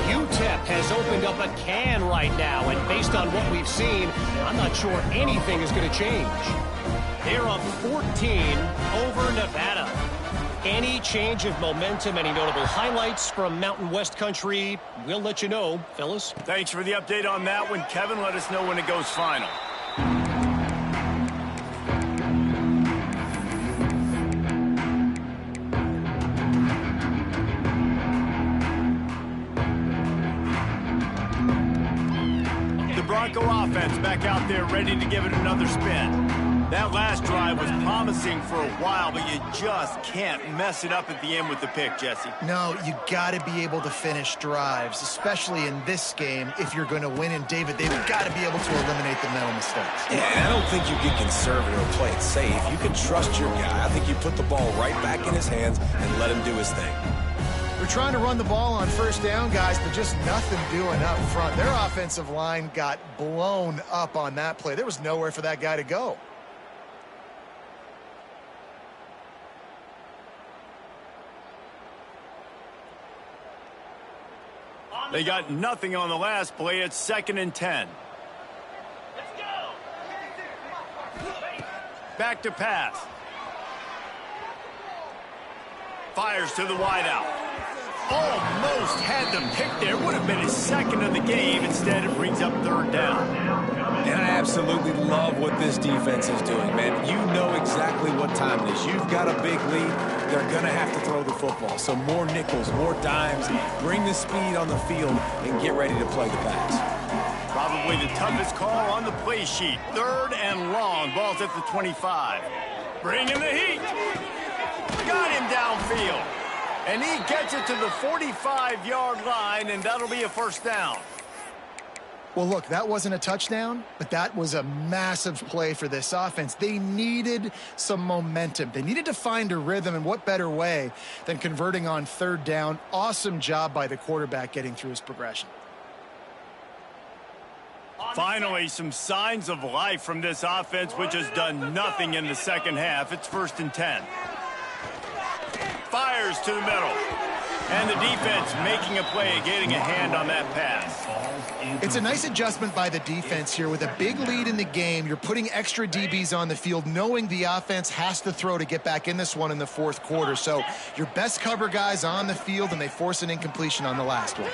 UTEP has opened up a can right now, and based on what we've seen, I'm not sure anything is going to change. They're up 14 over Nevada. Any change of momentum, any notable highlights from Mountain West country, we'll let you know, fellas. Thanks for the update on that one, Kevin. Let us know when it goes final. The Bronco offense back out there ready to give it another spin. That last drive was promising for a while, but you just can't mess it up at the end with the pick, Jesse. No, you got to be able to finish drives, especially in this game. If you're going to win, and David, they've got to be able to eliminate the mental mistakes. Yeah, and I don't think you get conservative or play it safe. You can trust your guy. I think you put the ball right back in his hands and let him do his thing. We're trying to run the ball on first down, guys, but just nothing doing up front. Their offensive line got blown up on that play. There was nowhere for that guy to go. They got nothing on the last play. It's 2nd and 10. Let's go. Back to pass. Fires to the wideout. Almost had the pick there. Would have been his second of the game. Instead, it brings up 3rd down. And I absolutely love what this defense is doing, man. You know exactly what time it is. You've got a big lead. They're going to have to throw the football. So more nickels, more dimes. Bring the speed on the field and get ready to play the pass. Probably the toughest call on the play sheet. 3rd and long. Ball's at the 25. Bring in the heat. Got him downfield. And he gets it to the 45-yard line, and that'll be a 1st down. Well, look, that wasn't a touchdown, but that was a massive play for this offense. They needed some momentum. They needed to find a rhythm, and what better way than converting on 3rd down. Awesome job by the quarterback getting through his progression. Finally, some signs of life from this offense, which has done nothing in the second half. It's 1st and 10. Fires to the middle. And the defense making a play, getting a hand on that pass. It's a nice adjustment by the defense here. With a big lead in the game, you're putting extra DBs on the field, knowing the offense has to throw to get back in this one in the 4th quarter. So your best cover guys on the field, and they force an incompletion on the last one.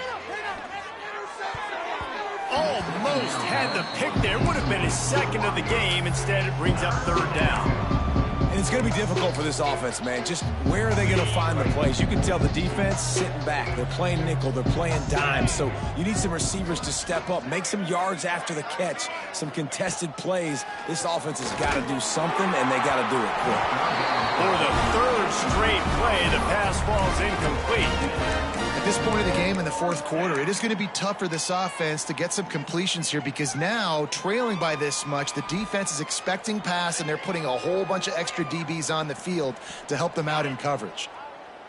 Almost had the pick there. Would have been his second of the game. Instead, it brings up 3rd down. And it's going to be difficult for this offense, man. Just where are they going to find the plays? You can tell the defense sitting back. They're playing nickel. They're playing dime. So you need some receivers to step up, make some yards after the catch, some contested plays. This offense has got to do something, and they got to do it quick. For the 3rd straight play, the pass falls incomplete. At this point of the game in the 4th quarter, it is going to be tough for this offense to get some completions here, because now, trailing by this much, the defense is expecting pass, and they're putting a whole bunch of extra DBs on the field to help them out in coverage.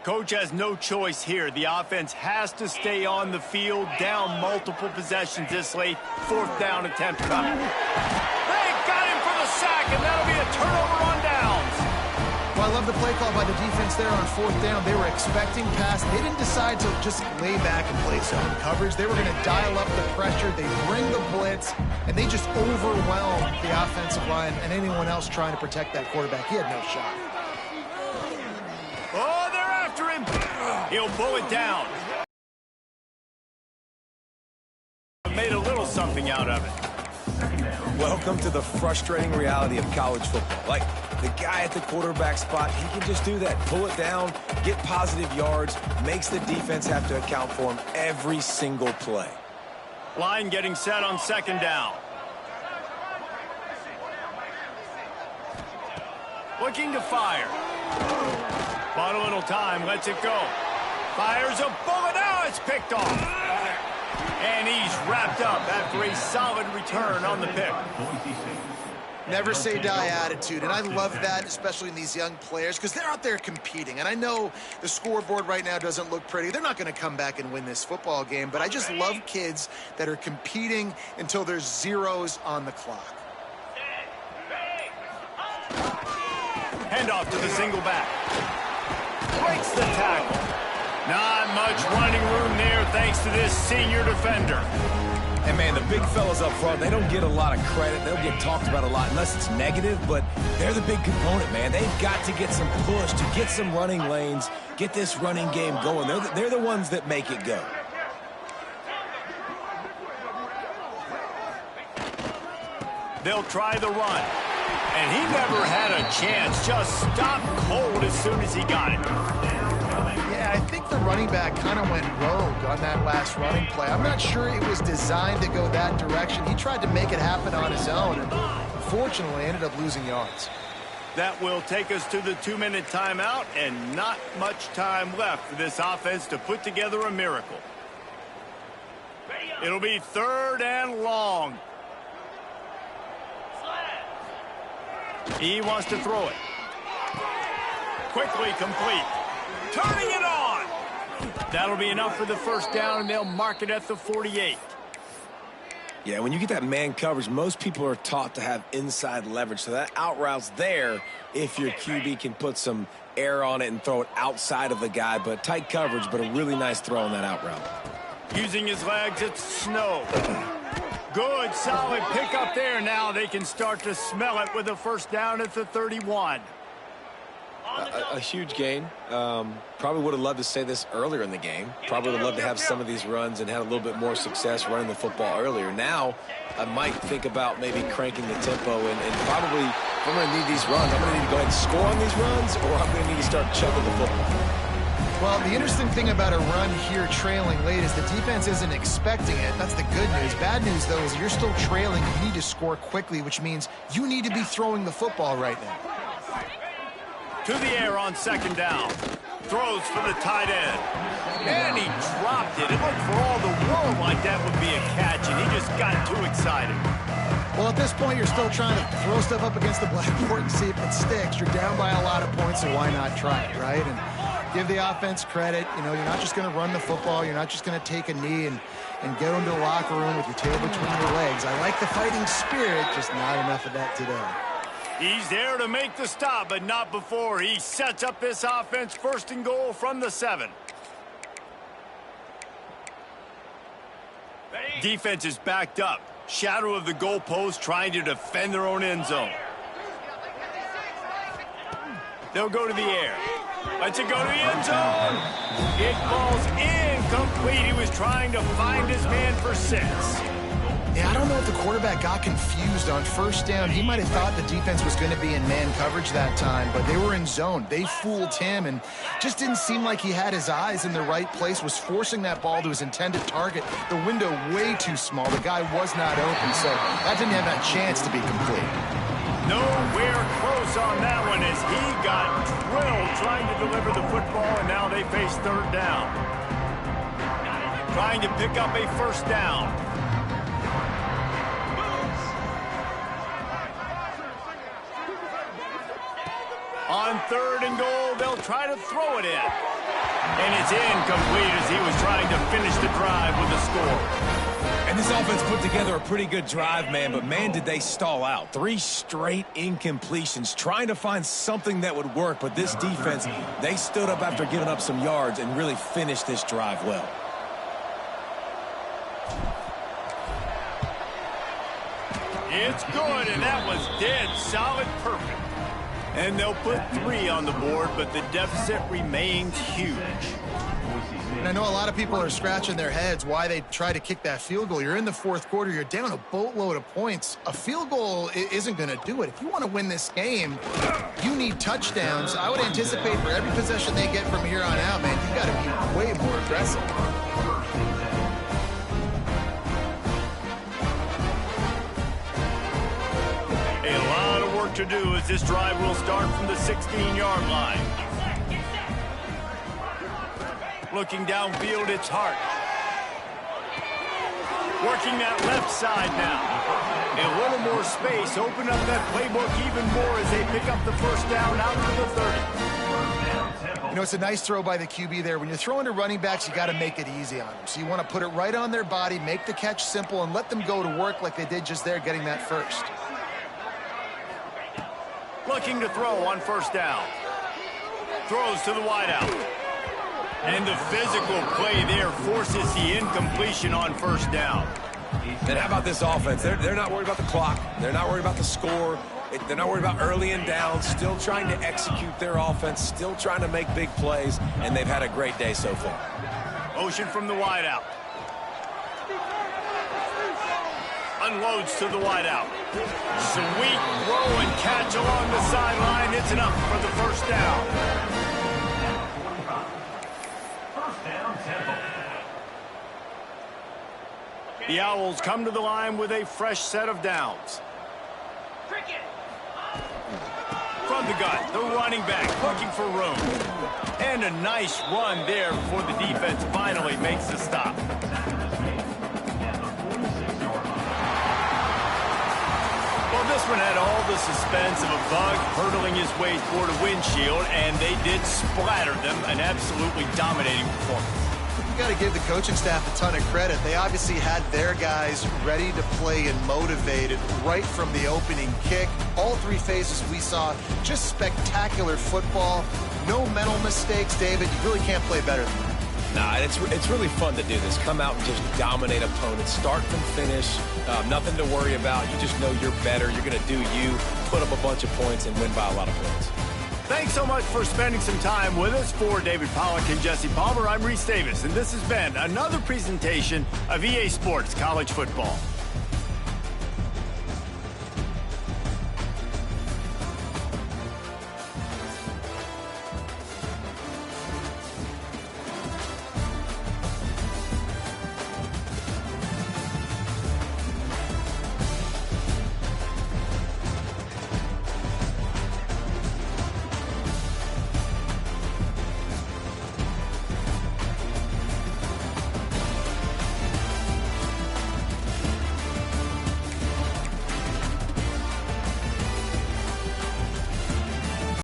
Coach has no choice here. The offense has to stay on the field, down multiple possessions this late. 4th down attempt coming. They got him for the sack, and that'll be a turnover on downs. Well, I love the play call by the defense there on 4th down. They were expecting pass. They didn't decide to just lay back and play zone coverage. They were going to dial up the pressure. They bring the blitz, and they just overwhelm the offensive line and anyone else trying to protect that quarterback. He had no shot. Oh, they're after him. He'll pull it down. Made a little something out of it. Welcome to the frustrating reality of college football. Like, the guy at the quarterback spot, he can just do that. Pull it down, get positive yards, makes the defense have to account for him every single play. Line getting set on second down. Looking to fire. Bought a little time, lets it go. Fires a bullet. Now it's picked off. And he's wrapped up after a solid return on the pick. Never say die attitude, and I love that, especially in these young players, because they're out there competing. And I know the scoreboard right now doesn't look pretty. They're not going to come back and win this football game, but I just love kids that are competing until there's zeros on the clock. Handoff to the single back. Breaks the tackle. Not much running room there thanks to this senior defender. And, man, the big fellas up front, they don't get a lot of credit. They don't get talked about a lot unless it's negative, but they're the big component, man. They've got to get some push to get some running lanes, get this running game going. They're the ones that make it go. They'll try the run. And he never had a chance. Just stopped cold as soon as he got it. Yeah, I think the running back kind of went rogue on that last running play. I'm not sure it was designed to go that direction. He tried to make it happen on his own, and unfortunately ended up losing yards. That will take us to the 2-minute timeout, and not much time left for this offense to put together a miracle. It'll be 3rd and long. He wants to throw it. Quickly complete. Turning it on. That'll be enough for the first down, and they'll mark it at the 48. Yeah, when you get that man coverage, most people are taught to have inside leverage. So that out route's there if your QB can put some air on it and throw it outside of the guy. But tight coverage, but a really nice throw on that out route. Using his legs, it's Snow. Good, solid pickup there. Now they can start to smell it with a first down at the 31. A huge gain. Probably would have loved to say this earlier in the game. Probably would have loved to have some of these runs and had a little bit more success running the football earlier. Now, I might think about maybe cranking the tempo and probably, if I'm going to need these runs, I'm going to need to go ahead and score on these runs, or I'm going to need to start chucking the football. Well, the interesting thing about a run here trailing late is the defense isn't expecting it. That's the good news. Bad news, though, is you're still trailing. You need to score quickly, which means you need to be throwing the football right now. To the air on second down. Throws for the tight end. And he dropped it. It looked for all the world like that would be a catch, and he just got too excited. Well, at this point, you're still trying to throw stuff up against the blackboard and see if it sticks. You're down by a lot of points, so why not try it, right? And give the offense credit. You know, you're not just going to run the football. You're not just going to take a knee and go into the locker room with your tail between your legs. I like the fighting spirit, just not enough of that today. He's there to make the stop, but not before he sets up this offense 1st and goal from the 7. Defense is backed up. Shadow of the goalpost trying to defend their own end zone. They'll go to the air. Let's it go to the end zone. It falls incomplete. He was trying to find his man for 6. Yeah, I don't know if the quarterback got confused on first down. He might have thought the defense was going to be in man coverage that time, but they were in zone. They fooled him and just didn't seem like he had his eyes in the right place, was forcing that ball to his intended target. The window way too small. The guy was not open, so that didn't have that chance to be complete. Nowhere close on that one as he got drilled trying to deliver the football, and now they face 3rd down. Trying to pick up a first down. On 3rd and goal, they'll try to throw it in. And it's incomplete as he was trying to finish the drive with a score. And this offense put together a pretty good drive, man, but man, did they stall out. 3 straight incompletions, trying to find something that would work, but this defense, they stood up after giving up some yards and really finished this drive well. It's good, and that was dead solid perfect. And they'll put 3 on the board, but the deficit remains huge. And I know a lot of people are scratching their heads why they try to kick that field goal. You're in the fourth quarter. You're down a boatload of points. A field goal isn't going to do it. If you want to win this game, you need touchdowns. I would anticipate for every possession they get from here on out, man, you got to be way more aggressive. A lot of work to do as this drive will start from the 16-yard line. Looking downfield, it's Hart. Working that left side now. A little more space, open up that playbook even more as they pick up the first down out to the 30. You know, it's a nice throw by the QB there. When you're throwing to running backs, you got to make it easy on them. So you want to put it right on their body, make the catch simple, and let them go to work like they did just there, getting that first. Looking to throw on first down. Throws to the wideout. And the physical play there forces the incompletion on first down. And how about this offense? They're not worried about the clock. They're not worried about the score. They're not worried about early and down. Still trying to execute their offense. Still trying to make big plays. And they've had a great day so far. Motion from the wideout. Unloads to the wideout. Sweet throw and catch along the sideline. It's enough for the first down. The Owls come to the line with a fresh set of downs. From the gun, the running back looking for room. And a nice run there before the defense finally makes the stop. Well, this one had all the suspense of a bug hurtling his way toward a windshield, and they did splatter them. An absolutely dominating performance. You got to give the coaching staff a ton of credit. They obviously had their guys ready to play and motivated right from the opening kick. All three phases we saw, just spectacular football. No mental mistakes, David. You really can't play better than that. Nah, it's really fun to do this. Come out and just dominate opponents, start from finish. Nothing to worry about. You just know you're better. You're going to do you, put up a bunch of points, and win by a lot of points. Thanks so much for spending some time with us. For David Pollack and Jesse Palmer, I'm Reese Davis, and this has been another presentation of EA Sports College Football.